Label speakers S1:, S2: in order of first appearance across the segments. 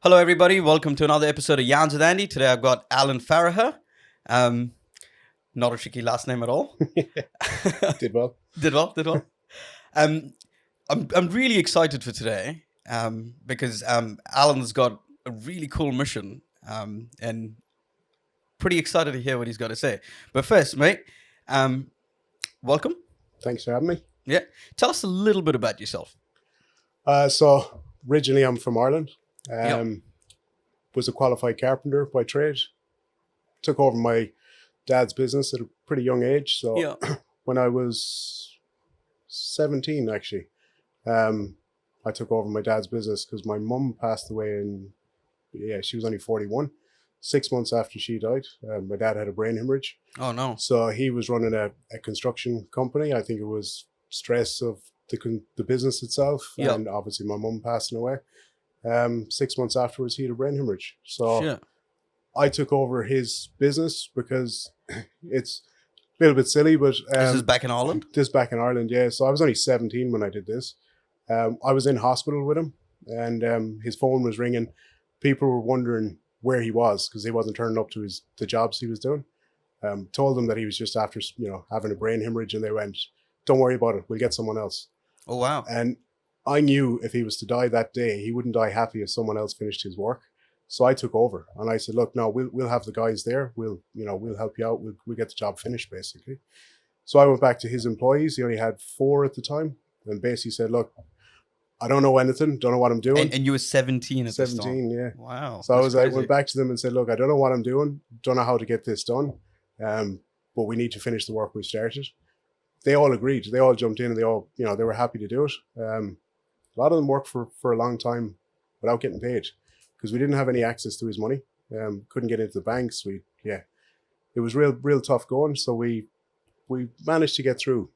S1: Hello, everybody. Welcome to another episode of Yarns with Andy. Today I've got Alan Farragher. Not a tricky last name at all.
S2: Did well.
S1: Did well. I'm really excited for today because Alan's got a really cool mission and pretty excited to hear what he's got to say. But first, mate, welcome.
S2: Thanks for having me.
S1: Yeah. Tell us a little bit about yourself.
S2: So originally I'm from Ireland.
S1: Yep.
S2: Was a qualified carpenter by trade. Took over my dad's business at a pretty young age. So
S1: Yeah.
S2: when I was 17, actually, I took over my dad's business because my mum passed away she was only 41. 6 months after she died, my dad had a brain hemorrhage.
S1: Oh, no.
S2: So he was running a construction company. I think it was stress of the business itself.
S1: Yep.
S2: And obviously my mum passing away. 6 months afterwards, he had a brain hemorrhage. So
S1: Shit.
S2: I took over his business because it's a little bit silly, but
S1: This is back in Ireland?
S2: This back in Ireland, yeah. So I was only 17 when I did this. I was in hospital with him, and his phone was ringing. People were wondering where he was because he wasn't turning up to the jobs he was doing. Told them that he was just after having a brain hemorrhage, and they went, "Don't worry about it. We'll get someone else."
S1: Oh, wow.
S2: And I knew if he was to die that day, he wouldn't die happy if someone else finished his work. So I took over and I said, "Look, no, we'll have the guys there. We'll help you out. We'll get the job finished, basically." So I went back to his employees. He only had 4 at the time, and basically said, "Look, I don't know anything. Don't know what I'm doing."
S1: And you were 17 at this time?
S2: 17, yeah.
S1: Wow.
S2: So I
S1: crazy.
S2: went back to them and said, "Look, I don't know what I'm doing. Don't know how to get this done. But we need to finish the work we started." They all agreed. They all jumped in and they all, they were happy to do it. A lot of them worked for a long time without getting paid because we didn't have any access to his money. Couldn't get into the banks. It was real tough going. So we managed to get through.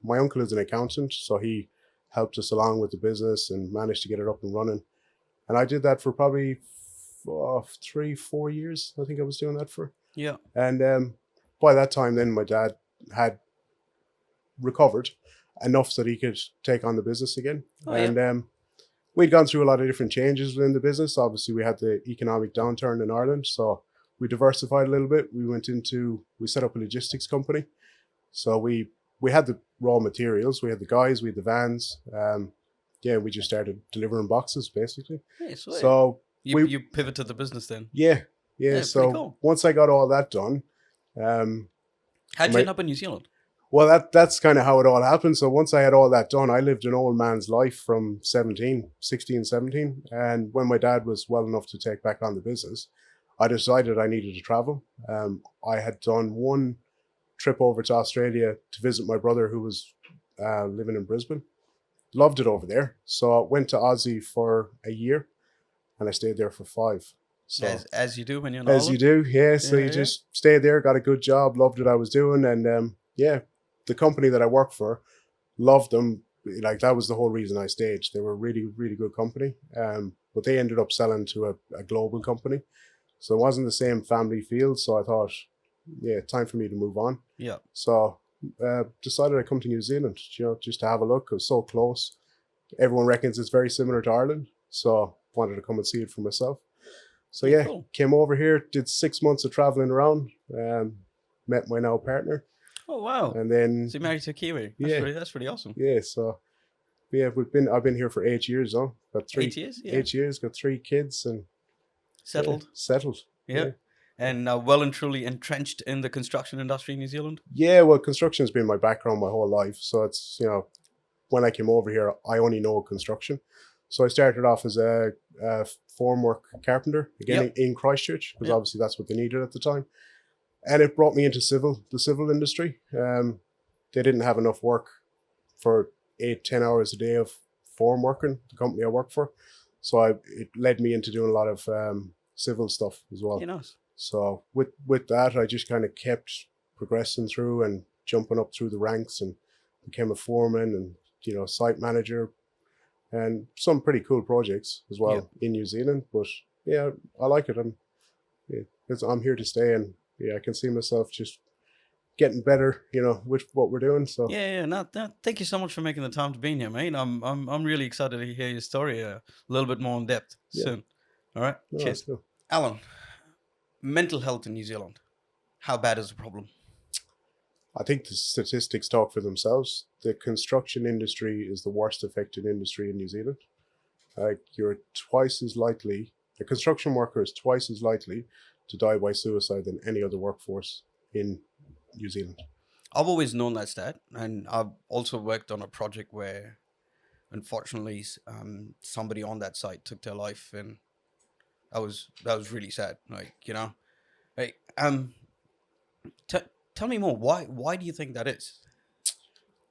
S2: My uncle is an accountant, so he helped us along with the business and managed to get it up and running. And I did that for probably 3-4 years. I think I was doing that for.
S1: Yeah.
S2: And by that time, then my dad had recovered enough so that he could take on the business again.
S1: Oh, yeah.
S2: And we'd gone through a lot of different changes within the business. Obviously, we had the economic downturn in Ireland, so we diversified a little bit. We set up a logistics company. So we had the raw materials, we had the guys, we had the vans. We just started delivering boxes, basically.
S1: Yeah, sweet.
S2: So
S1: you pivoted the business then?
S2: Yeah.
S1: So pretty cool.
S2: Once I got all that done,
S1: how'd you end up in New Zealand?
S2: Well, that's kind of how it all happened. So once I had all that done, I lived an old man's life from 16, 17. And when my dad was well enough to take back on the business, I decided I needed to travel. I had done one trip over to Australia to visit my brother who was living in Brisbane. Loved it over there. So I went to Aussie for a year and I stayed there for 5. So,
S1: as you do when you're in
S2: As
S1: Ireland?
S2: you do, yeah. So you just stayed there, got a good job, loved what I was doing. And the company that I worked for, loved them. Like that was the whole reason I stayed. They were a really, really good company. But they ended up selling to a global company. So it wasn't the same family feel. So I thought, time for me to move on.
S1: Yeah.
S2: So decided I'd come to New Zealand, just to have a look. It was so close. Everyone reckons it's very similar to Ireland. So wanted to come and see it for myself. So
S1: Cool.
S2: Came over here, did 6 months of traveling around, met my now partner.
S1: Oh, wow.
S2: And then
S1: So you married to a Kiwi? That's pretty awesome.
S2: yeah, so I've been here for 8 years now. Got 3
S1: 8 years? Yeah.
S2: 8 years, got 3 kids and
S1: Settled?
S2: settled.
S1: Yeah. And well and truly entrenched in the construction industry in New Zealand?
S2: Yeah, well, construction's been my background my whole life. So it's, when I came over here, I only know construction. So I started off as a formwork carpenter, again, in Christchurch, because obviously that's what they needed at the time. And it brought me into the civil industry. They didn't have enough work for 8-10 hours a day of form working, the company I work for. So it led me into doing a lot of civil stuff as well.
S1: Yeah, nice.
S2: So with that, I just kind of kept progressing through and jumping up through the ranks and became a foreman and, site manager and some pretty cool projects as well in New Zealand. But yeah, I like it. I'm here to stay, and I can see myself just getting better, with what we're doing. So
S1: No, thank you so much for making the time to be here, mate. I'm really excited to hear your story a little bit more in depth soon. All right.
S2: No, that's
S1: Cheers.
S2: cool.
S1: Alan, mental health in New Zealand. How bad is the problem?
S2: I think the statistics talk for themselves. The construction industry is the worst affected industry in New Zealand. Like, you're twice as likely, a construction worker is twice as likely to die by suicide than any other workforce in New Zealand.
S1: I've always known that stat, and I've also worked on a project where, unfortunately, somebody on that site took their life, and that was really sad. Like, like tell me more. Why do you think that is?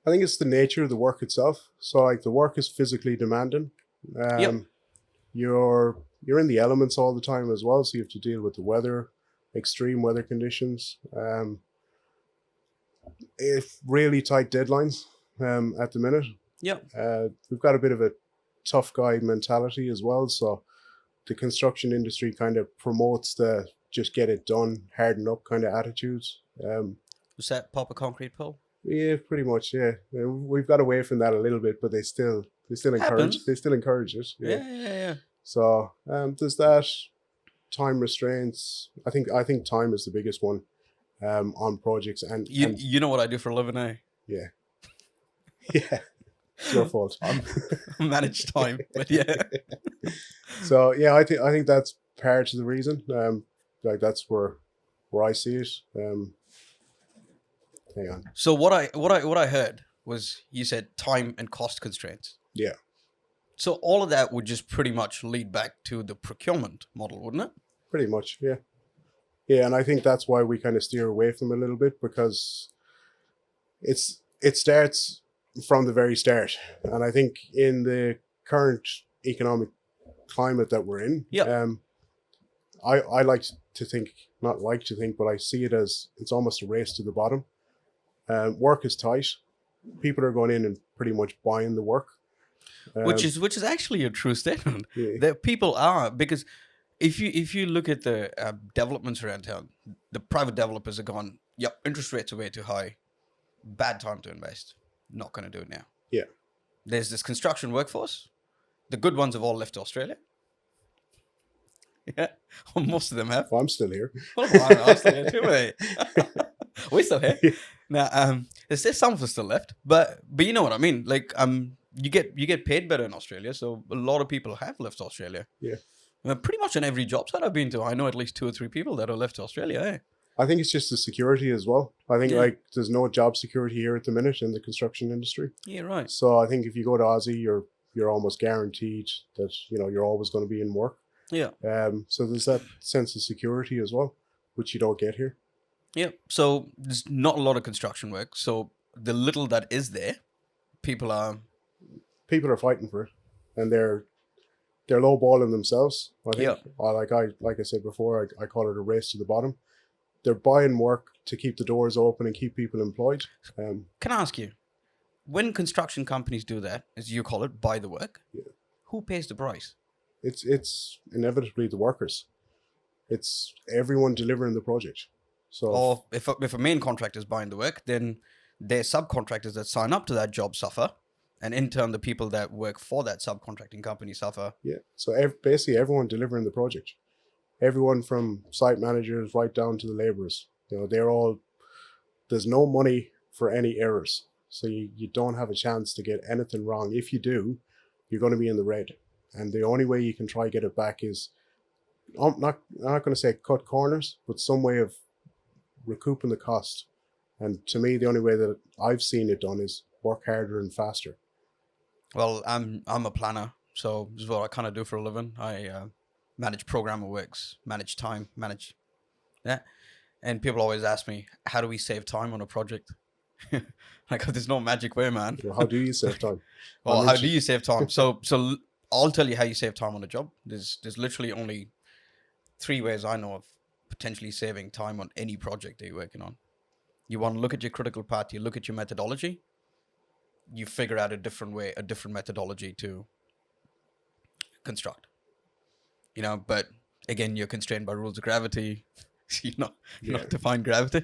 S2: I think it's the nature of the work itself. So, like, the work is physically demanding.
S1: Yep.
S2: You're in the elements all the time as well, so you have to deal with the weather, extreme weather conditions. If really tight deadlines at the minute.
S1: Yep.
S2: We've got a bit of a tough guy mentality as well, so the construction industry kind of promotes the just get it done, harden up kind of attitudes.
S1: Was that pop a concrete pole?
S2: Yeah, pretty much. Yeah, we've got away from that a little bit, but they still encourage
S1: Happens.
S2: they still encourage it.
S1: Yeah.
S2: So there's that. Time restraints. I think time is the biggest one on projects, and
S1: You know what I do for a living, eh?
S2: yeah, yeah, it's your fault.
S1: I manage time, but yeah.
S2: So yeah, I think that's part of the reason. Like, that's where I see it. Hang on.
S1: So what I heard was you said time and cost constraints.
S2: Yeah,
S1: So all of that would just pretty much lead back to the procurement model, wouldn't it?
S2: pretty much. Yeah, yeah, and I think that's why we kind of steer away from it a little bit, because it starts from the very start, and I think in the current economic climate that we're in,
S1: Yeah.
S2: I like to think, not like to think, but I see it as it's almost a race to the bottom. Work is tight. People are going in and pretty much buying the work.
S1: Which is actually a true statement.
S2: Yeah.
S1: That people are, because if you look at the developments around town, the private developers are gone. Yep, interest rates are way too high. Bad time to invest. Not going to do it now.
S2: Yeah.
S1: There's this construction workforce. The good ones have all left Australia. Yeah, well, most of them have.
S2: Well, I'm still here.
S1: Well, I'm still here too, mate. We're still here. Now, there's some of us still left, but you know what I mean. Like, you get paid better in Australia, so a lot of people have left Australia.
S2: Yeah.
S1: Pretty much on every job site I've been to, I know at least 2 or 3 people that have left Australia. Eh?
S2: I think it's just the security as well. I think
S1: Yeah.
S2: like there's no job security here at the minute in the construction industry.
S1: Yeah, right.
S2: So I think if you go to Aussie, you're almost guaranteed that you're always going to be in work.
S1: Yeah.
S2: So there's that sense of security as well, which you don't get here.
S1: Yeah. So there's not a lot of construction work. So the little that is there, people are
S2: Fighting for it, and they're lowballing themselves. I think.
S1: Yeah.
S2: Like I said before, I call it a race to the bottom. They're buying work to keep the doors open and keep people employed.
S1: Can I ask you, when construction companies do that, as you call it, buy the work, who pays the price?
S2: It's inevitably the workers. It's everyone delivering the project. So,
S1: Or if a main contractor is buying the work, then their subcontractors that sign up to that job suffer, and in turn, the people that work for that subcontracting company suffer.
S2: yeah. So basically, everyone delivering the project, everyone from site managers right down to the laborers. They're all. There's no money for any errors, so you don't have a chance to get anything wrong. If you do, you're going to be in the red, and the only way you can try get it back is, I'm not going to say cut corners, but some way of recouping the cost. And to me, the only way that I've seen it done is work harder and faster.
S1: Well, I'm a planner, so this is what I kind of do for a living. I manage programmer works, manage time, and people always ask me, how do we save time on a project? Like, there's no magic way, man.
S2: Well, how do you save time?
S1: Well, how do you save time? So I'll tell you how you save time on a job. There's literally only 3 ways I know of potentially saving time on any project that you're working on. You want to look at your critical path, you look at your methodology, you figure out a different methodology to construct. But again, you're constrained by rules of gravity. You're not define gravity.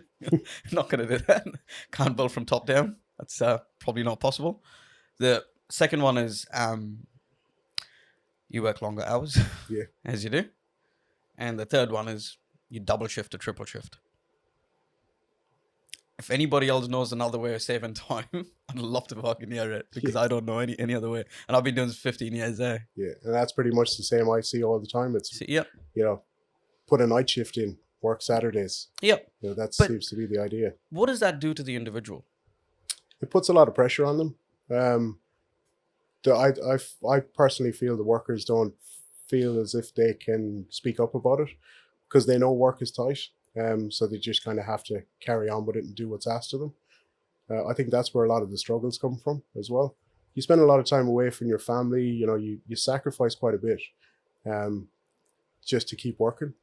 S1: Not going to do that. Can't build from top down. That's probably not possible. The second one is you work longer hours,
S2: Yeah.
S1: as you do. And the third one is you double shift or triple shift. If anybody else knows another way of saving time, I'd love to fucking hear it, because
S2: Yeah.
S1: I don't know any other way. And I've been doing this 15 years there.
S2: Yeah, and that's pretty much the same I see all the time. It's,
S1: So, yep.
S2: you know, put a night shift in, work Saturdays.
S1: Yep.
S2: You know, that
S1: But-
S2: seems to be the idea.
S1: What does that do to the individual?
S2: It puts a lot of pressure on them. I personally feel the workers don't feel as if they can speak up about it because they know work is tight. So they just kind of have to carry on with it and do what's asked of them. I think that's where a lot of the struggles come from as well. You spend a lot of time away from your family. You know, you sacrifice quite a bit just to keep working.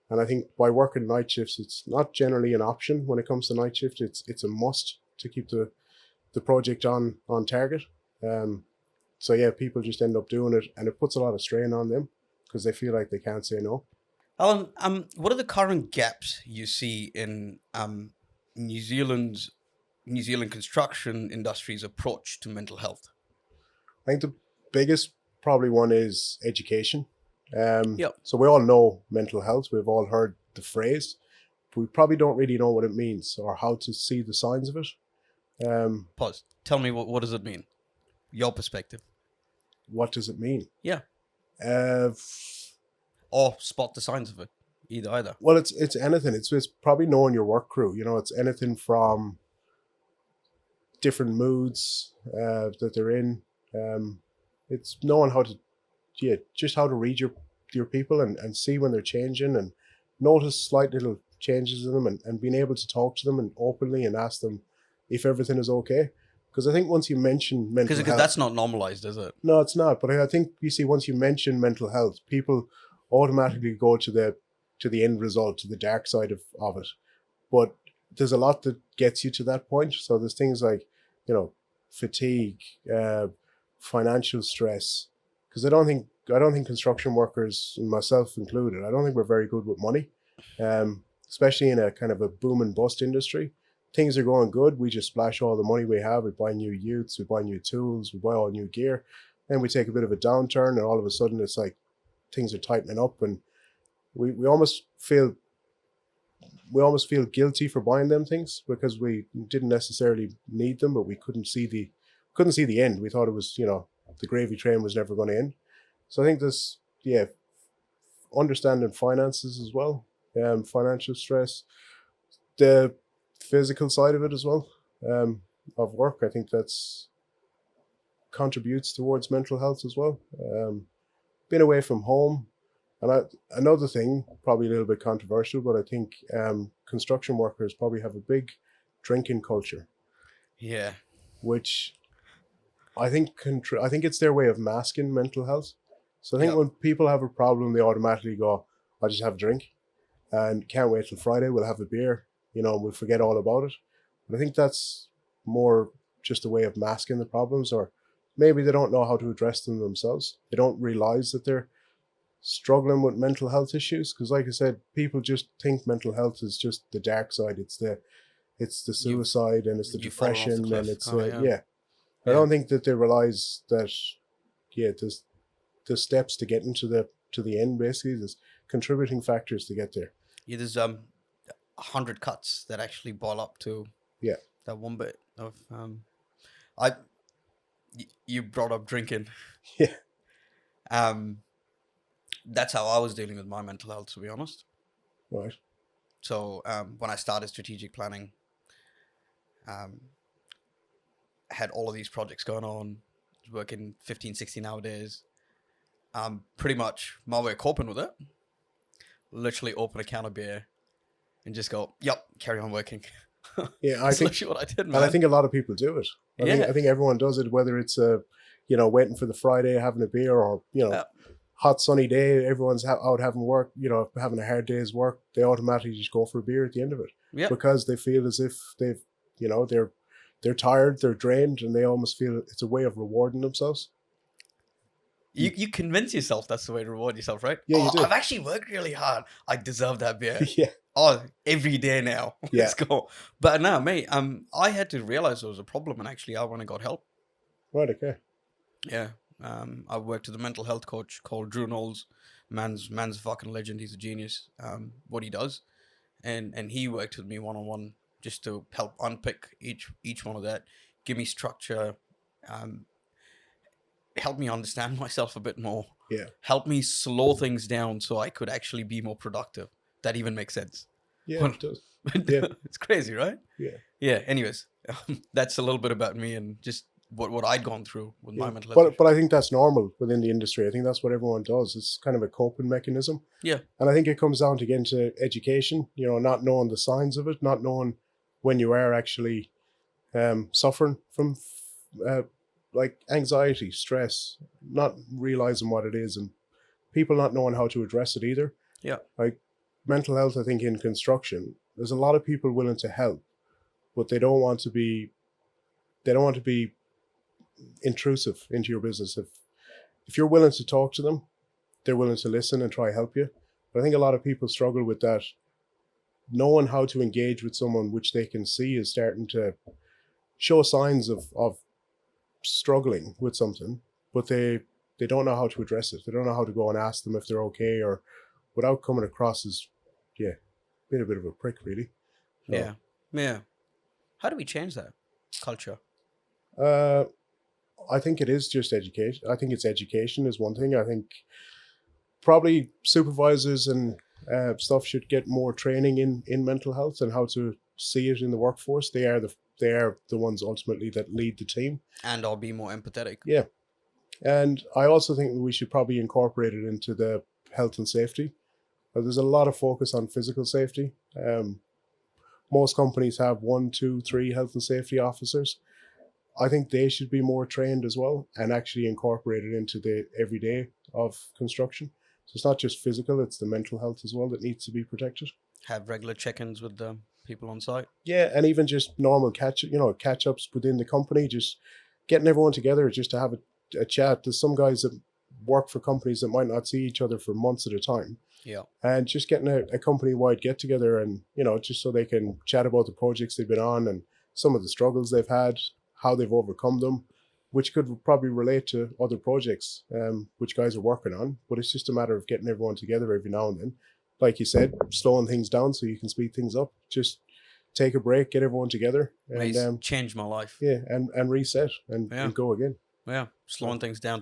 S2: And I think by working night shifts, it's not generally an option when it comes to night shift. It's a must to keep the project on target. So yeah, people just end up doing it, and it puts a lot of strain on them because they feel like they can't say no.
S1: Alan, what are the current gaps you see in New Zealand construction industry's approach to mental health?
S2: I think the biggest probably one is education.
S1: Yep.
S2: So we all know mental health. We've all heard the phrase, but we probably don't really know what it means or how to see the signs of it.
S1: Pause. Tell me, what does it mean? Your perspective.
S2: What does it mean?
S1: Yeah.
S2: Uh,
S1: Or spot the signs of it. Either.
S2: Well, it's anything. It's probably knowing your work crew. You know, it's anything from different moods that they're in. It's knowing how to, just how to read your people and see when they're changing and notice slight little changes in them and being able to talk to them and openly and ask them if everything is okay. Because I think once you mention mental health,
S1: because that's not normalized, is it?
S2: No, it's not. But I think you see, once you mention mental health, people automatically go to the end result, to the dark side of it. But there's a lot that gets you to that point. So there's things like, you know, fatigue, financial stress. Because I don't think construction workers, and myself included, I don't think we're very good with money, especially in a kind of a boom and bust industry. Things are going good, we just splash all the money we have. We buy new utes, we buy new tools, we buy all new gear. Then we take a bit of a downturn, and all of a sudden it's like things are tightening up, and we almost feel guilty for buying them things because we didn't necessarily need them, but we couldn't see the end. We thought it was, you know, the gravy train was never going to end. So I think this, understanding finances as well, financial stress, the physical side of it as well, of work. I think that's contributes towards mental health as well. Being away from home. And another thing, probably a little bit controversial, but I think construction workers probably have a big drinking culture.
S1: Yeah.
S2: Which I think it's their way of masking mental health. So I think when people have a problem, they automatically go, "I'll just have a drink, and can't wait till Friday. We'll have a beer. You know, we'll forget all about it." But I think that's more just a way of masking the problems, or maybe they don't know how to address them themselves. They don't realize that they're struggling with mental health issues, because like I said, people just think mental health is just the dark side. It's the suicide and it's the depression and it's I don't think that they realize that there's steps to get into the end. Basically, there's contributing factors to get there.
S1: Yeah, there's 100 cuts that actually boil up to that one bit of you brought up drinking. That's how I was dealing with my mental health, to be honest.
S2: Right.
S1: So when I started strategic planning, had all of these projects going on, working 15, 16-hour days. Pretty much my way of coping with it, literally open a can of beer and just go, yep, carry on working.
S2: Yeah,
S1: That's literally what I did, man.
S2: And I think a lot of people do it. I think everyone does it, whether it's waiting for the Friday, having a beer, or hot sunny day, everyone's out having work, having a hard day's work. They automatically just go for a beer at the end of it, because they feel as if they've, they're tired, they're drained, and they almost feel it's a way of rewarding themselves.
S1: You convince yourself that's the way to reward yourself, right?
S2: Yeah, you do.
S1: I've actually worked really hard. I deserve that beer.
S2: Yeah.
S1: Oh, every day now. Let's go. But no, mate, I had to realize there was a problem, and actually I went and got help.
S2: Right, okay.
S1: Yeah. I worked with a mental health coach called Drew Knowles. Man's a fucking legend. He's a genius. What he does, and he worked with me one on one just to help unpick each one of that, give me structure, um, help me understand myself a bit more,
S2: Yeah.
S1: help me slow things down so I could actually be more productive. That even makes sense.
S2: Yeah, it does. Yeah.
S1: It's crazy, right?
S2: Yeah.
S1: Yeah. Anyways, that's a little bit about me and just what I'd gone through with my
S2: Yeah.
S1: mental health
S2: But
S1: issues.
S2: I think that's normal within the industry. I think that's what everyone does. It's kind of a coping mechanism.
S1: Yeah.
S2: And I think it comes down to again to education, not knowing the signs of it, not knowing when you are actually suffering from uh, like anxiety, stress, not realizing what it is, and people not knowing how to address it either.
S1: Yeah.
S2: Like mental health, I think in construction, there's a lot of people willing to help, but they don't want to be intrusive into your business. If you're willing to talk to them, they're willing to listen and try help you. But I think a lot of people struggle with that, knowing how to engage with someone which they can see is starting to show signs of struggling with something, but they don't know how to address it. They don't know how to go and ask them if they're okay, or without coming across as being a bit of a prick, really. So,
S1: Yeah. Yeah. How do we change that culture?
S2: uh, I think it is just education. I think it's education is one thing. I think probably supervisors and stuff should get more training in mental health and how to see it in the workforce. They are the ones ultimately that lead the team.
S1: And I'll be more empathetic.
S2: Yeah, and I also think we should probably incorporate it into the health and safety. There's a lot of focus on physical safety. Most companies have 1, 2, 3 health and safety officers. I think they should be more trained as well and actually incorporated into the everyday of construction. So it's not just physical, it's the mental health as well that needs to be protected.
S1: Have regular check-ins with the people on site.
S2: Yeah, and even just normal catch ups within the company, just getting everyone together just to have a chat. There's some guys that work for companies that might not see each other for months at a time.
S1: Yeah.
S2: And just getting a company wide get together and, just so they can chat about the projects they've been on and some of the struggles they've had, how they've overcome them, which could probably relate to other projects which guys are working on. But it's just a matter of getting everyone together every now and then. Like you said, slowing things down so you can speed things up. Just take a break, get everyone together, and
S1: Changed my life.
S2: yeah, and reset and go again.
S1: Yeah, slowing things down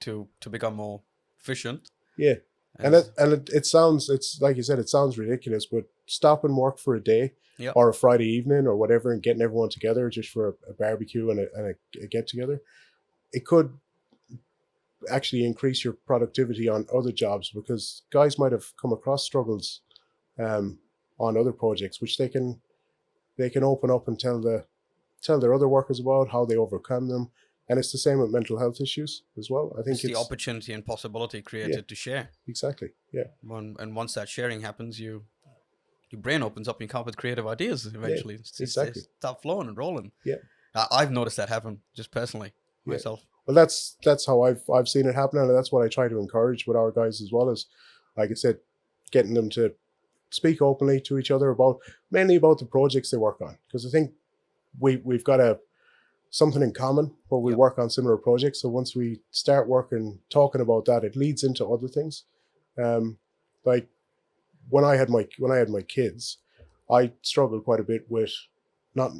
S1: to become more efficient.
S2: Yeah, and it sounds, it's like you said, it sounds ridiculous, but stopping work for a day or a Friday evening or whatever and getting everyone together just for a barbecue and a get together, it could actually increase your productivity on other jobs because guys might have come across struggles on other projects which they can open up and tell their other workers about how they overcome them. And it's the same with mental health issues as well. I think
S1: it's the opportunity and possibility created to share.
S2: Exactly. Yeah.
S1: And once that sharing happens, your brain opens up and you come up with creative ideas eventually.
S2: Exactly.
S1: Start flowing and rolling.
S2: Yeah.
S1: I've noticed that happen just personally myself.
S2: Well, that's how I've seen it happen, and that's what I try to encourage with our guys as well, as like I said, getting them to speak openly to each other mainly about the projects they work on, because I think we've got something in common where we work on similar projects. So once we start talking about that, it leads into other things. Like when I had my kids, I struggled quite a bit with not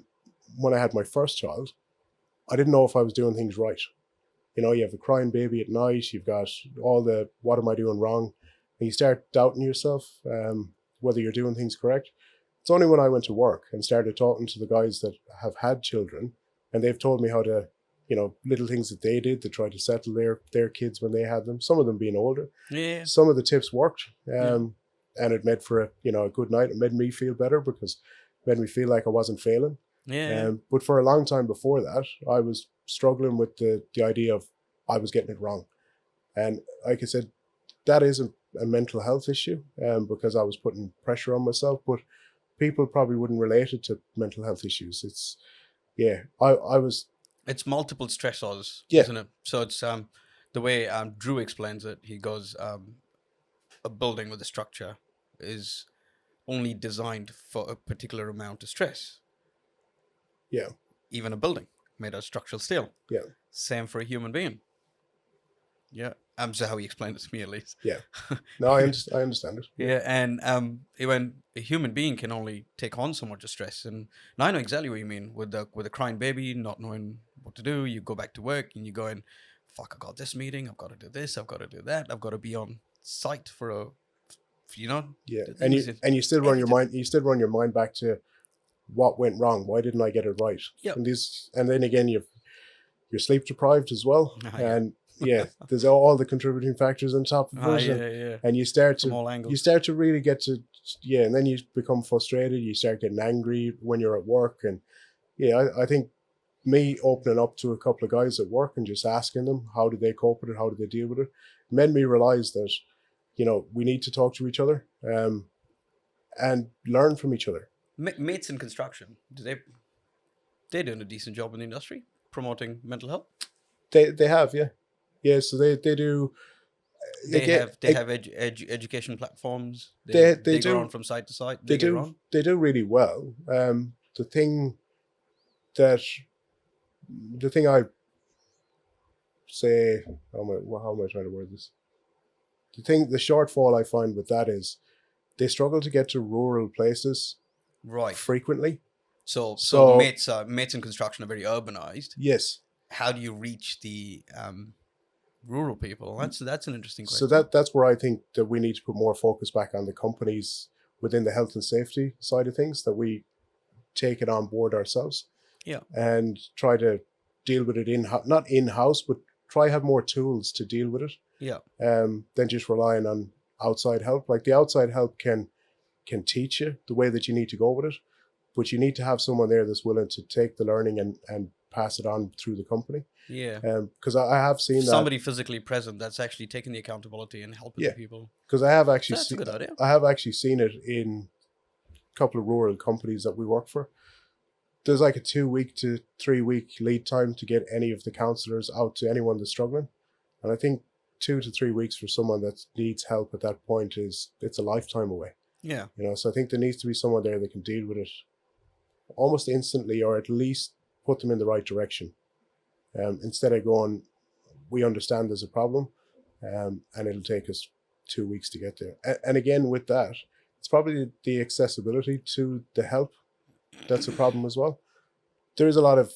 S2: when I had my first child. I didn't know if I was doing things right. You have a crying baby at night. You've got all the what am I doing wrong, and you start doubting yourself whether you're doing things correct. It's only when I went to work and started talking to the guys that have had children, and they've told me how to, little things that they did to try to settle their kids when they had them. Some of them being older.
S1: Yeah.
S2: Some of the tips worked, and it made for a good night. It made me feel better because it made me feel like I wasn't failing.
S1: Yeah.
S2: But for a long time before that, I was struggling with the idea of I was getting it wrong. And like I said, that is a mental health issue because I was putting pressure on myself. But people probably wouldn't relate it to mental health issues. It's, I was...
S1: It's multiple stressors, isn't it? So it's the way Drew explains it. He goes, a building with a structure is only designed for a particular amount of stress.
S2: Yeah.
S1: Even a building made of structural steel.
S2: Yeah.
S1: Same for a human being. Yeah. So how he explained it to me, at least.
S2: Yeah. No, I understand it.
S1: Yeah, and when a human being can only take on so much stress, and I know exactly what you mean with the crying baby, not knowing what to do. You go back to work and you go in, fuck, I got this meeting, I've got to do this, I've got to do that, I've got to be on site for you know,
S2: Yeah,
S1: the
S2: and
S1: things,
S2: you still run your
S1: everything.
S2: mind. You still run your mind back to what went wrong. Why didn't I get it right?
S1: Yep.
S2: And then again, you're sleep deprived as well,
S1: Ah, yeah.
S2: and yeah, there's all the contributing factors on top of
S1: Ah,
S2: it,
S1: yeah, yeah.
S2: and
S1: From all
S2: you
S1: angles.
S2: start to really get to yeah, and then you become frustrated. You start getting angry when you're at work, and yeah, I think me opening up to a couple of guys at work and just asking them how did they cope with it, how did they deal with it, made me realize that we need to talk to each other and learn from each other.
S1: Mates in construction, they're doing a decent job in the industry promoting mental health.
S2: They have, yeah. So they do
S1: They
S2: again.
S1: have education platforms.
S2: They
S1: They go
S2: do
S1: around from site to site.
S2: they
S1: They get
S2: do
S1: around.
S2: they do really well. The thing that the thing I say, how am I trying to word this? The shortfall I find with that is they struggle to get to rural places
S1: Right.
S2: frequently.
S1: So
S2: So
S1: mates in construction are very urbanized.
S2: yes,
S1: How do you reach the rural people? That's an interesting
S2: so
S1: question.
S2: that's where I think that we need to put more focus back on the companies within the health and safety side of things, that we take it on board ourselves.
S1: Yeah.
S2: And try to deal with it not in house, but try have more tools to deal with it.
S1: Yeah.
S2: Than just relying on outside help. Like the outside help can teach you the way that you need to go with it, but you need to have someone there that's willing to take the learning and pass it on through the company.
S1: Yeah.
S2: Because I have seen
S1: Somebody physically present that's actually taking the accountability and helping the people.
S2: Because I have actually
S1: That's a good idea.
S2: I have actually seen it in a couple of rural companies that we work for. There's like a 2 week to 3 week lead time to get any of the counselors out to anyone that's struggling, and I think 2 to 3 weeks for someone that needs help at that point it's a lifetime away.
S1: Yeah.
S2: So I think there needs to be someone there that can deal with it almost instantly, or at least put them in the right direction. Instead of going, we understand there's a problem, and it'll take us 2 weeks to get there. And again, with that, it's probably the accessibility to the help that's a problem as well. There's a lot of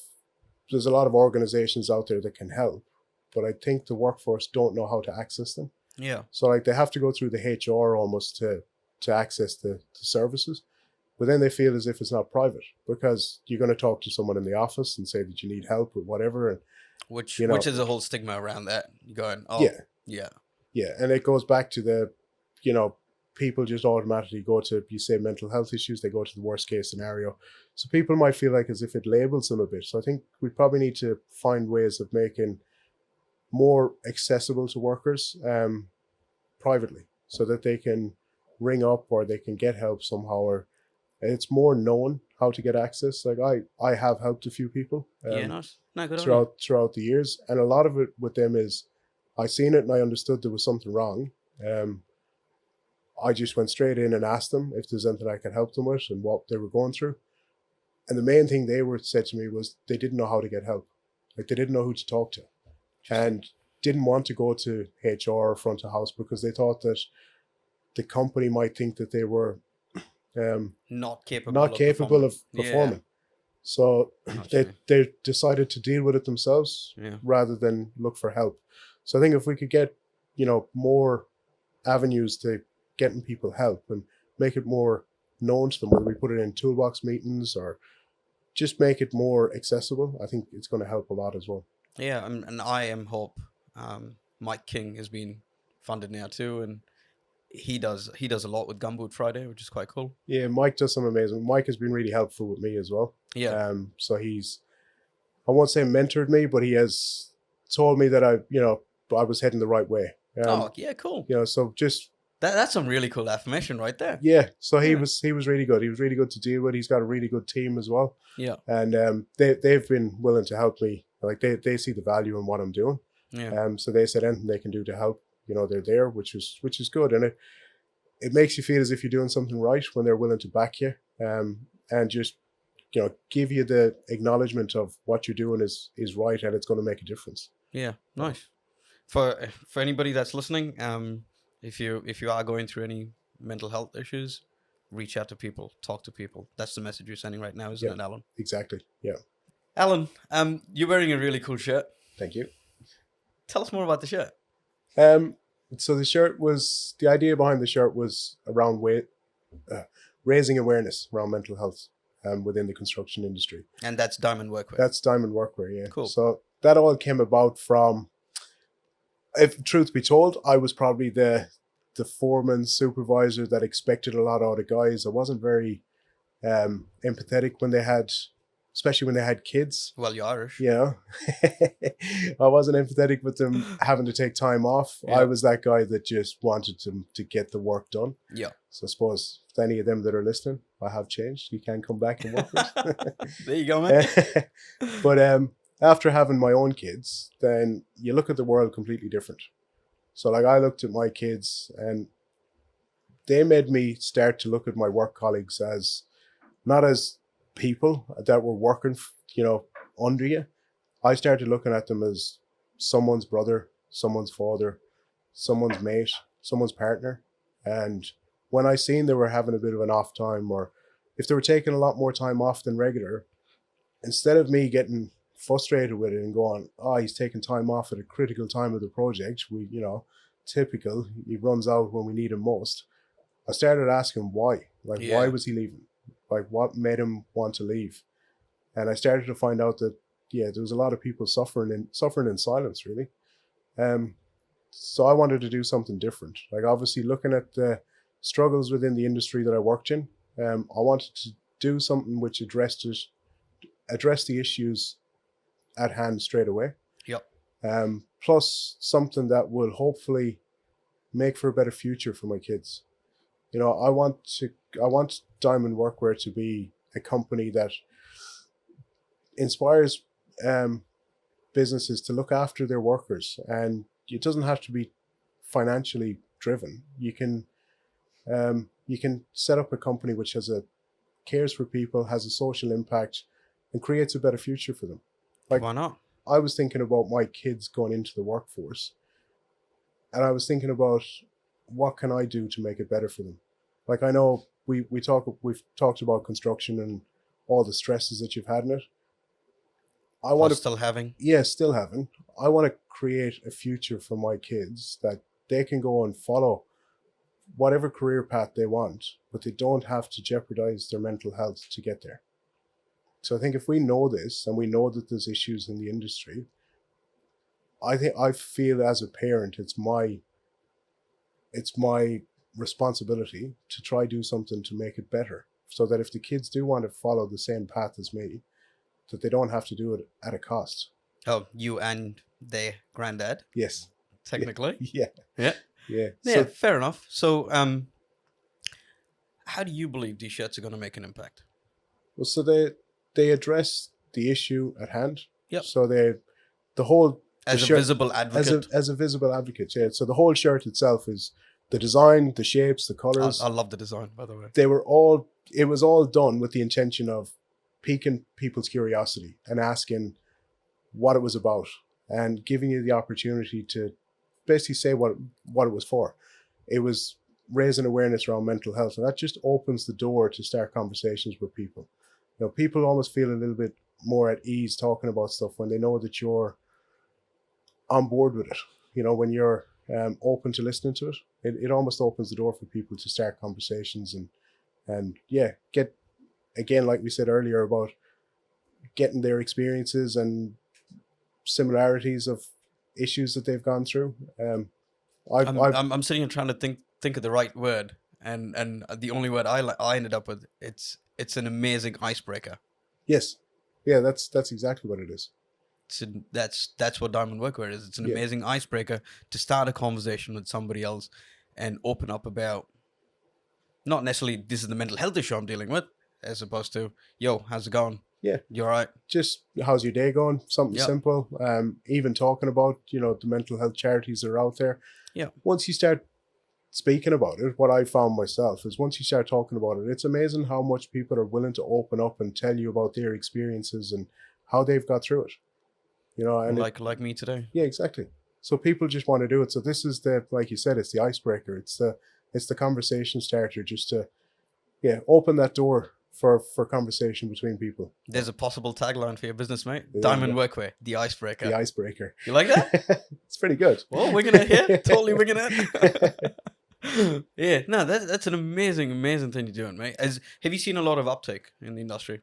S2: organizations out there that can help, but I think the workforce don't know how to access them.
S1: Yeah.
S2: So like they have to go through the HR almost to access the services, but then they feel as if it's not private, because you're going to talk to someone in the office and say that you need help with whatever, and
S1: Which is a whole stigma around that. You're going, oh, yeah.
S2: And it goes back to the, people just automatically go to, you say mental health issues, they go to the worst case scenario. So people might feel like as if it labels them a bit. So I think we probably need to find ways of making more accessible to workers privately, so that they can ring up or they can get help somehow, or it's more known how to get access. Like I have helped a few people
S1: Nice. No, good
S2: throughout the years, and a lot of it with them is I seen it and I understood there was something wrong. I just went straight in and asked them if there's anything I could help them with and what they were going through. And the main thing they said to me was they didn't know how to get help. Like they didn't know who to talk to, and didn't want to go to HR or front of house because they thought that the company might think that they were
S1: not capable
S2: of performing. So they decided to deal with it themselves rather than look for help. So I think if we could get more avenues to getting people help and make it more known to them, whether we put it in toolbox meetings or just make it more accessible, I think it's going to help a lot as well.
S1: Yeah, and I am hope Mike King has been funded now too, and he does a lot with Gumboot Friday, which is quite cool.
S2: Yeah, Mike does some amazing. Mike has been really helpful with me as well.
S1: Yeah.
S2: So he's, I won't say mentored me, but he has told me that I was heading the right way.
S1: Oh yeah, cool.
S2: So just
S1: that's some really cool affirmation right there.
S2: Yeah. So he was really good. He was really good to deal with. He's got a really good team as well.
S1: Yeah.
S2: And they've been willing to help me. Like they see the value in what I'm doing.
S1: Yeah.
S2: So they said anything they can do to help, they're there, which is good. And it makes you feel as if you're doing something right when they're willing to back you, and just give you the acknowledgement of what you're doing is right and it's going to make a difference.
S1: Yeah, nice. For anybody that's listening, if you are going through any mental health issues, reach out to people, talk to people. That's the message you're sending right now, isn't
S2: Yeah,
S1: it, Alan?
S2: exactly. Yeah.
S1: Alan, you're wearing a really cool shirt.
S2: Thank you.
S1: Tell us more about the shirt.
S2: Um, so the idea behind the shirt was around raising awareness around mental health within the construction industry.
S1: And that's Diamond Workwear.
S2: That's Diamond Workwear, yeah.
S1: Cool.
S2: So that all came about from, if truth be told, I was probably the foreman supervisor that expected a lot out of guys. I wasn't very empathetic especially when they had kids.
S1: Well, you're Irish.
S2: You know, I wasn't empathetic with them having to take time off.
S1: Yeah.
S2: I was that guy that just wanted them to get the work done.
S1: Yeah.
S2: So I suppose if any of them that are listening, I have changed. You can come back and work with.
S1: There you go, man.
S2: But after having my own kids, then you look at the world completely different. So like I looked at my kids and they made me start to look at my work colleagues as not as people that were working, under you. I started looking at them as someone's brother, someone's father, someone's mate, someone's partner. And when I seen they were having a bit of an off time, or if they were taking a lot more time off than regular, instead of me getting frustrated with it and going, oh, he's taking time off at a critical time of the project, typical, he runs out when we need him most. I started asking why. Why was he leaving? Like, what made him want to leave? And I started to find out that, there was a lot of people suffering in silence, really. So I wanted to do something different. Like, obviously, looking at the struggles within the industry that I worked in, I wanted to do something which addressed the issues at hand straight away.
S1: Yep.
S2: Plus something that will hopefully make for a better future for my kids. I want Diamond Workwear to be a company that inspires businesses to look after their workers, and it doesn't have to be financially driven. You can set up a company which cares for people, has a social impact, and creates a better future for them. Like,
S1: why not?
S2: I was thinking about my kids going into the workforce, and I was thinking about what can I do to make it better for them. Like, I know we've talked about construction and all the stresses that you've had in it. I want to
S1: still having.
S2: Yeah, still having. I want to create a future for my kids that they can go and follow whatever career path they want, but they don't have to jeopardize their mental health to get there. So I think if we know this and we know that there's issues in the industry, I feel as a parent it's my responsibility to try do something to make it better, so that if the kids do want to follow the same path as me, that they don't have to do it at a cost.
S1: Oh, you and their granddad?
S2: Yes.
S1: Technically?
S2: Yeah.
S1: Yeah.
S2: Yeah.
S1: Yeah, fair enough. So, how do you believe these shirts are going to make an impact?
S2: Well, so they address the issue at hand.
S1: Yep.
S2: So the whole...
S1: As a visible advocate.
S2: As a visible advocate, yeah. So the whole shirt itself is the design, the shapes, the colors.
S1: I love the design, by the way.
S2: It was all done with the intention of piquing people's curiosity and asking what it was about, and giving you the opportunity to basically say what it was for. It was raising awareness around mental health, and that just opens the door to start conversations with people. People almost feel a little bit more at ease talking about stuff when they know that you're on board with it. When you're open to listening to it, it almost opens the door for people to start conversations and get, again, like we said earlier, about getting their experiences and similarities of issues that they've gone through.
S1: I'm sitting here trying to think of the right word, and the only word I ended up with, it's an amazing icebreaker.
S2: Yes, yeah, that's exactly what it is.
S1: That's what Diamond Workwear is. It's an amazing icebreaker to start a conversation with somebody else and open up about, not necessarily this is the mental health issue I'm dealing with, as opposed to, yo, how's it going?
S2: Yeah.
S1: You all right?
S2: Just, how's your day going? Something simple. Even talking about, the mental health charities that are out there.
S1: Yeah.
S2: Once you start speaking about it, what I found myself is once you start talking about it, it's amazing how much people are willing to open up and tell you about their experiences and how they've got through it. And
S1: like me today.
S2: Yeah, exactly. So people just want to do it. So this is the, like you said, it's the icebreaker. It's the conversation starter, just to open that door for conversation between people.
S1: There's a possible tagline for your business, mate.
S2: There you
S1: Diamond
S2: go.
S1: Workwear, the icebreaker.
S2: The icebreaker.
S1: You like that?
S2: It's pretty good.
S1: Well, winging it here. Totally winging it. Yeah, no, that's an amazing thing you're doing, mate. Have you seen a lot of uptake in the industry?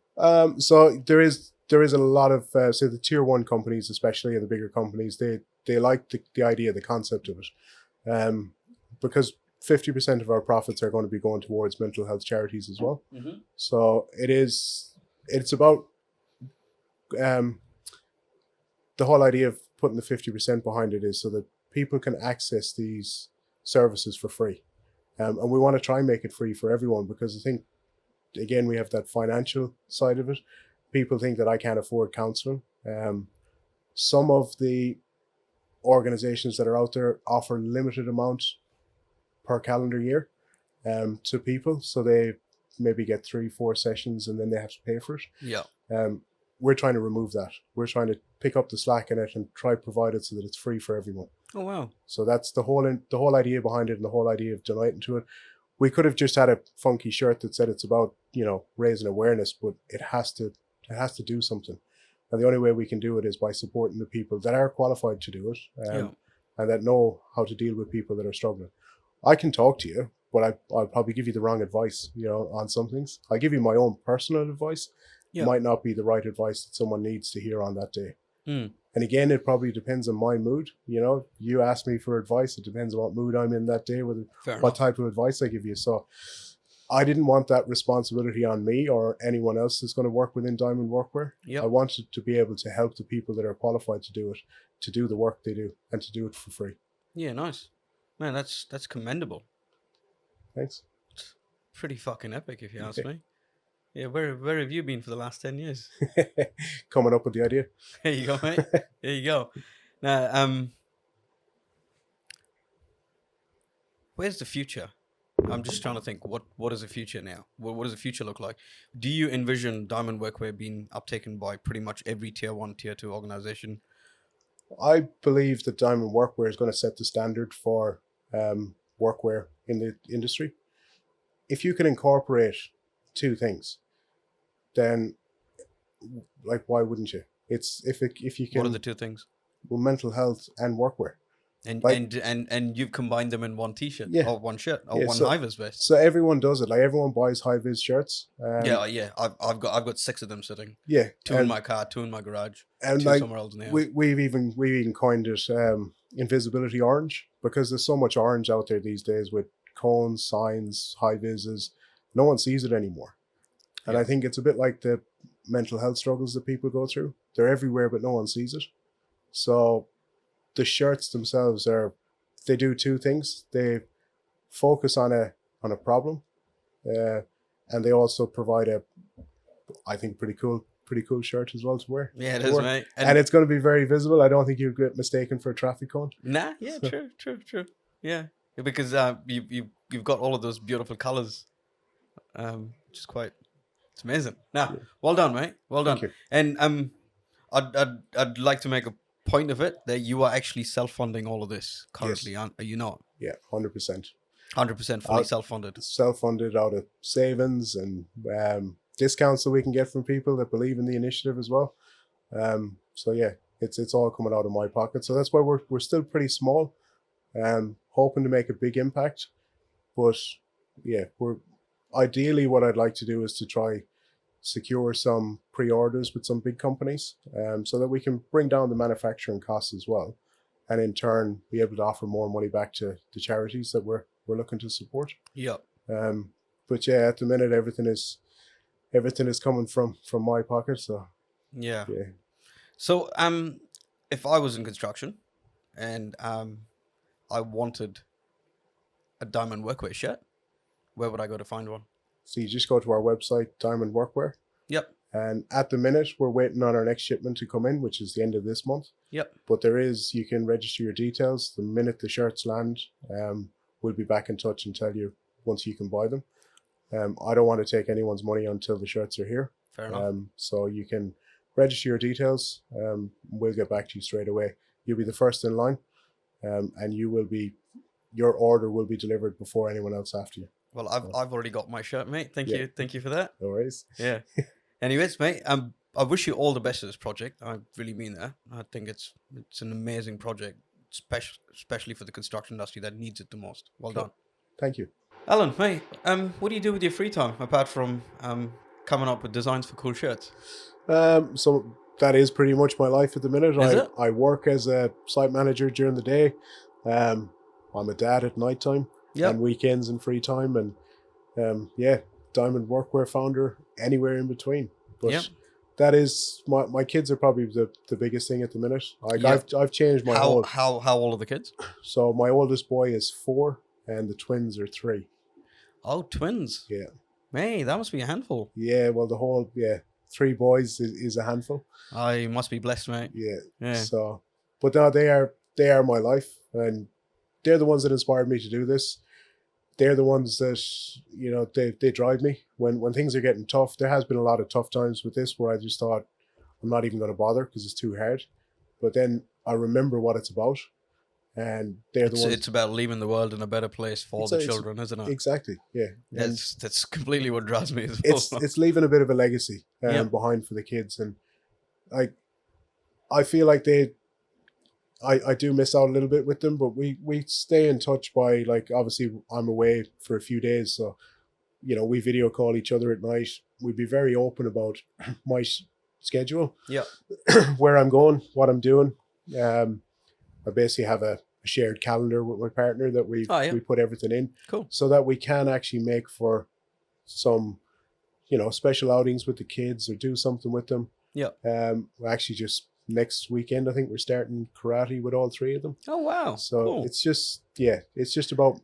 S2: So there is a lot of say the tier 1 companies, especially, and the bigger companies, they like the idea, the concept of it, because 50% of our profits are going to be going towards mental health charities as well.
S1: Mm-hmm.
S2: So it's about the whole idea of putting the 50% behind it is so that people can access these services for free. And we want to try and make it free for everyone, because I think, again, we have that financial side of it. People think that I can't afford counseling. Some of the organizations that are out there offer limited amounts per calendar year to people. So they maybe get 3-4 sessions and then they have to pay for it.
S1: Yeah.
S2: We're trying to remove that. We're trying to pick up the slack in it and try to provide it so that it's free for everyone.
S1: Oh, wow.
S2: So that's the whole idea behind it, and the whole idea of donating to it. We could have just had a funky shirt that said it's about, raising awareness, but it has to do something. And the only way we can do it is by supporting the people that are qualified to do it, and that know how to deal with people that are struggling. I can talk to you, but I'll probably give you the wrong advice, on some things. I give you my own personal advice.
S1: Yeah.
S2: Might not be the right advice that someone needs to hear on that day.
S1: Mm.
S2: And again, it probably depends on my mood. You ask me for advice, it depends on what mood I'm in that day, what type of advice I give you. So I didn't want that responsibility on me or anyone else that's going to work within Diamond Workwear.
S1: Yep.
S2: I wanted to be able to help the people that are qualified to do it, to do the work they do, and to do it for free.
S1: Yeah, nice. Man, that's commendable.
S2: Thanks.
S1: Pretty fucking epic, if you ask me. Yeah, where have you been for the last 10 years?
S2: Coming up with the idea.
S1: There you go, mate. There you go. Now, where's the future? I'm just trying to think, what is the future now? What does the future look like? Do you envision Diamond Workwear being uptaken by pretty much every tier 1, tier 2 organization?
S2: I believe that Diamond Workwear is going to set the standard for workwear in the industry. If you can incorporate 2 things, then why wouldn't you? It's if you can.
S1: What are the 2 things?
S2: Well, mental health and workwear.
S1: And you've combined them in one t-shirt, or one shirt, or one high-vis vest.
S2: So everyone does it. Like, everyone buys high-vis shirts.
S1: Yeah. I've got 6 of them sitting.
S2: Yeah.
S1: 2 in my car, 2 in my garage,
S2: and
S1: 2 somewhere else in the house.
S2: We've even coined it invisibility orange, because there's so much orange out there these days with cones, signs, high-vises. No one sees it anymore. And I think it's a bit like the mental health struggles that people go through. They're everywhere, but no one sees it. So the shirts themselves they do 2 things. They focus on a problem, and they also provide I think pretty cool shirt as well to wear.
S1: Yeah, it is, mate.
S2: And it's going to be very visible. I don't think you'll get mistaken for a traffic cone.
S1: Nah, yeah, true. Yeah, because you've got all of those beautiful colors, which is it's amazing. Now, well done, mate. Well done.
S2: Thank you.
S1: And I'd like to make a point of it that you are actually self-funding all of this currently,
S2: Yes.
S1: are you not?
S2: Yeah, 100%.
S1: 100% fully self-funded.
S2: Self-funded out of savings and discounts that we can get from people that believe in the initiative as well. So yeah, it's all coming out of my pocket. So that's why we're still pretty small, hoping to make a big impact. But yeah, ideally what I'd like to do is to try secure some pre-orders with some big companies, so that we can bring down the manufacturing costs as well, and in turn be able to offer more money back to the charities that we're looking to support.
S1: Yeah.
S2: But yeah, at the minute everything is coming from my pocket. So
S1: yeah. So if I was in construction and I wanted a Diamond Workwear shirt, where would I go to find one?
S2: So you just go to our website, Diamond Workwear.
S1: Yep.
S2: And at the minute, we're waiting on our next shipment to come in, which is the end of this month.
S1: Yep.
S2: But you can register your details. The minute the shirts land, we'll be back in touch and tell you once you can buy them. I don't want to take anyone's money until the shirts are here.
S1: Fair enough.
S2: So you can register your details. We'll get back to you straight away. You'll be the first in line. and your order will be delivered before anyone else after you.
S1: Well, I've already got my shirt, mate. Thank you for that.
S2: No worries.
S1: Yeah. Anyways, mate, I wish you all the best of this project. I really mean that. I think it's an amazing project, especially for the construction industry that needs it the most. Well done.
S2: Thank you.
S1: Alan, mate, what do you do with your free time apart from coming up with designs for cool shirts?
S2: So that is pretty much my life at the minute. I work as a site manager during the day. I'm a dad at nighttime and weekends and free time, and Diamond Workwear founder anywhere in between. But that is my kids are probably the biggest thing at the minute. I've changed my whole.
S1: How old are the kids?
S2: So my oldest boy is 4 and the twins are 3.
S1: Oh, twins.
S2: Yeah.
S1: Hey, that must be a handful.
S2: Yeah, well, the whole 3 boys is a handful.
S1: I must be blessed, mate.
S2: Yeah. So, but now they are my life, and they're the ones that inspired me to do this. They're the ones that, you know, they drive me when things are getting tough. There has been a lot of tough times with this where I just thought I'm not even going to bother because it's too hard. But then I remember what it's about, and they're the ones.
S1: It's about leaving the world in a better place for the children, isn't it?
S2: Exactly. Yeah.
S1: That's completely what drives me as well.
S2: It's leaving a bit of a legacy behind for the kids, and I feel like I do miss out a little bit with them, but we stay in touch by, like, obviously I'm away for a few days, so, you know, we video call each other at night. We'd be very open about my schedule, where I'm going, what I'm doing. I basically have a shared calendar with my partner that we put everything in, so that we can actually make for some, you know, special outings with the kids or do something with them. We actually just next weekend, I think we're starting karate with all 3 of them.
S1: Oh wow!
S2: So it's just about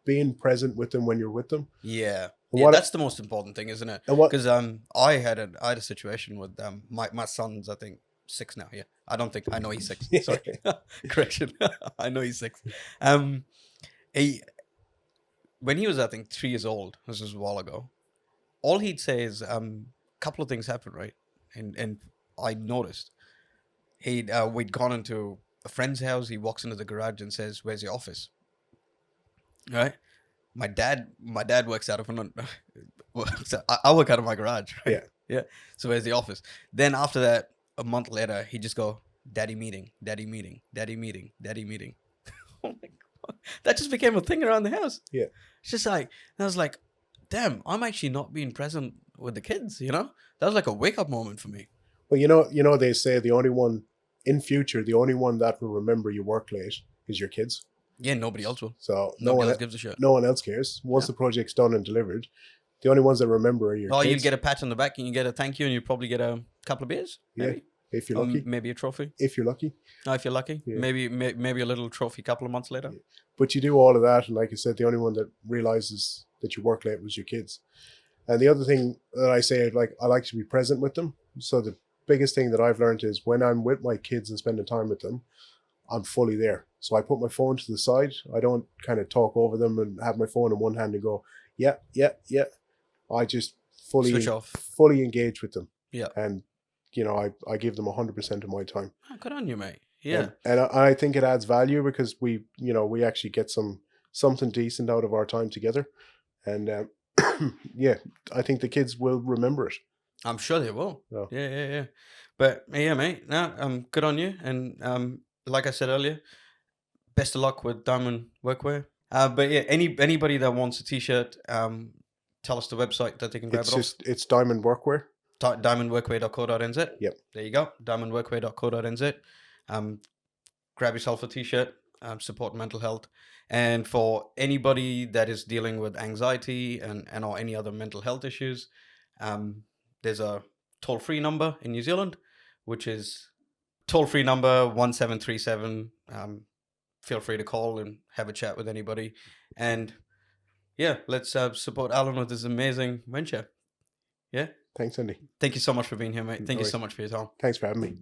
S2: being present with them when you're with them.
S1: That's the most important thing, isn't it? Because I had a situation with my son's, I think, 6 now. I don't think I know he's 6. Sorry, correction. I know he's 6. When he was, I think, 3 years old, this was a while ago, all he'd say is a couple of things happened, right? And I noticed we'd gone into a friend's house. He walks into the garage and says, "Where's your office?" Right? My dad works out of I work out of my garage. Right? Yeah. So where's the office? Then after that, a month later, he just go, "Daddy meeting, daddy meeting, daddy meeting, daddy meeting." Oh my God. That just became a thing around the house.
S2: Yeah.
S1: It's just like, I was like, damn, I'm actually not being present with the kids, you know? That was like a wake up moment for me.
S2: Well, you know, they say the only one that will remember you work late is your kids.
S1: Yeah, nobody else will.
S2: So
S1: nobody else gives a shit.
S2: No one else cares. Once the project's done and delivered, the only ones that remember are your kids.
S1: You get a pat on the back and you get a thank you, and you probably get a couple of beers. Maybe.
S2: Yeah, if you're lucky.
S1: Maybe a trophy.
S2: If you're lucky.
S1: If you're lucky. Yeah. Maybe a little trophy a couple of months later. Yeah.
S2: But you do all of that, and like I said, the only one that realizes that you work late was your kids. And the other thing that I say, like, I like to be present with them. So the biggest thing that I've learned is when I'm with my kids and spending time with them, I'm fully there. So I put my phone to the side. I don't kind of talk over them and have my phone in one hand and go, yeah. I just
S1: switch off,
S2: fully engage with them.
S1: Yeah.
S2: And, you know, I give them 100% of my time.
S1: Oh, good on you, mate. Yeah.
S2: And I think it adds value because we actually get something decent out of our time together. And I think the kids will remember it.
S1: I'm sure they will.
S2: So.
S1: Yeah. But yeah, mate, good on you. And like I said earlier, best of luck with Diamond Workwear. But yeah, anybody that wants a t-shirt, tell us the website that they can grab it off.
S2: It's Diamond Workwear.
S1: Diamondworkwear.co.nz.
S2: Yep.
S1: There you go. Diamondworkwear.co.nz. Grab yourself a t-shirt. Support mental health. And for anybody that is dealing with anxiety and or any other mental health issues, there's a toll-free number in New Zealand, which is toll-free number 1737. Feel free to call and have a chat with anybody. And yeah, let's support Alan with this amazing venture. Yeah.
S2: Thanks, Andy.
S1: Thank you so much for being here, mate. Thank you so much for your time.
S2: Thanks for having me.